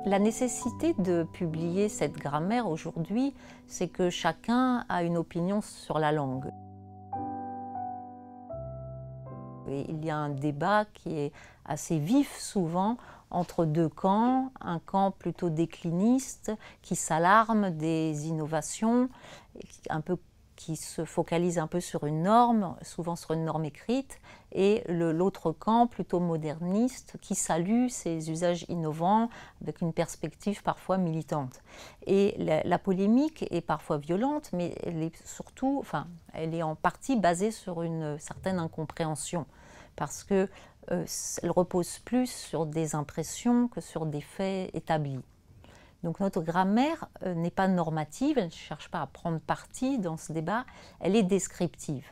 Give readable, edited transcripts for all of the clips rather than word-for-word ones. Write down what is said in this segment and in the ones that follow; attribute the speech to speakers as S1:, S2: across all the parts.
S1: La nécessité de publier cette grammaire aujourd'hui, c'est que chacun a une opinion sur la langue. Et il y a un débat qui est assez vif souvent entre deux camps, un camp plutôt décliniste qui s'alarme des innovations, qui se focalise un peu sur une norme, souvent sur une norme écrite, et l'autre camp plutôt moderniste qui salue ces usages innovants avec une perspective parfois militante. Et la polémique est parfois violente, mais elle est surtout, elle est en partie basée sur une certaine incompréhension, parce que elle repose plus sur des impressions que sur des faits établis. Donc notre grammaire n'est pas normative, elle ne cherche pas à prendre parti dans ce débat, elle est descriptive.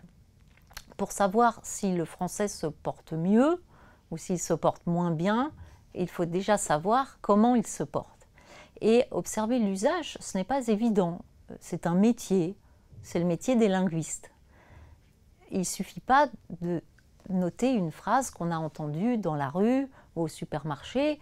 S1: Pour savoir si le français se porte mieux ou s'il se porte moins bien, il faut déjà savoir comment il se porte. Et observer l'usage, ce n'est pas évident, c'est un métier, c'est le métier des linguistes. Il ne suffit pas de noter une phrase qu'on a entendue dans la rue ou au supermarché.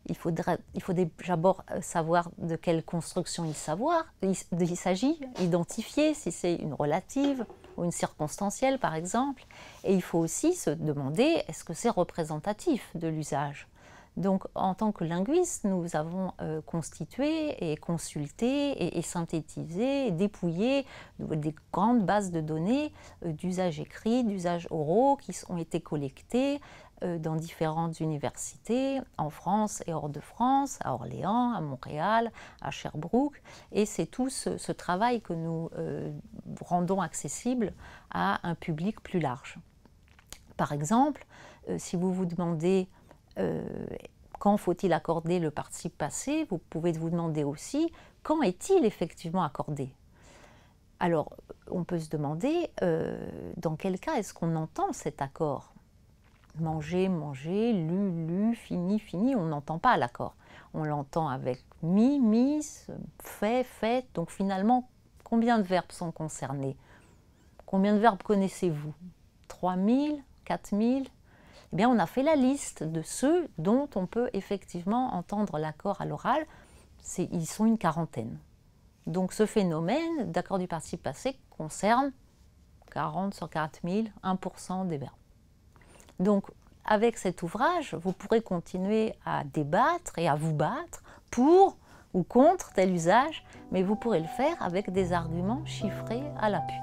S1: Il faut d'abord savoir de quelle construction il s'agit, identifier si c'est une relative ou une circonstancielle par exemple. Et il faut aussi se demander est-ce que c'est représentatif de l'usage. Donc en tant que linguiste, nous avons constitué et consulté et synthétisé et dépouillé des grandes bases de données d'usages écrits, d'usages oraux qui ont été collectés dans différentes universités, en France et hors de France, à Orléans, à Montréal, à Sherbrooke. Et c'est tout ce travail que nous rendons accessible à un public plus large. Par exemple, si vous vous demandez quand faut-il accorder le participe passé, vous pouvez vous demander aussi quand est-il effectivement accordé. Alors, on peut se demander dans quel cas est-ce qu'on entend cet accord. Manger, manger, lu, lu, fini, fini, on n'entend pas l'accord. On l'entend avec mis, mise, fait, fait. Donc finalement, combien de verbes sont concernés? Combien de verbes connaissez-vous? 3000, 4000? Eh bien, on a fait la liste de ceux dont on peut effectivement entendre l'accord à l'oral. Ils sont une quarantaine. Donc ce phénomène d'accord du participe passé concerne 40 sur 4000, 1% des verbes. Donc, avec cet ouvrage, vous pourrez continuer à débattre et à vous battre pour ou contre tel usage, mais vous pourrez le faire avec des arguments chiffrés à l'appui.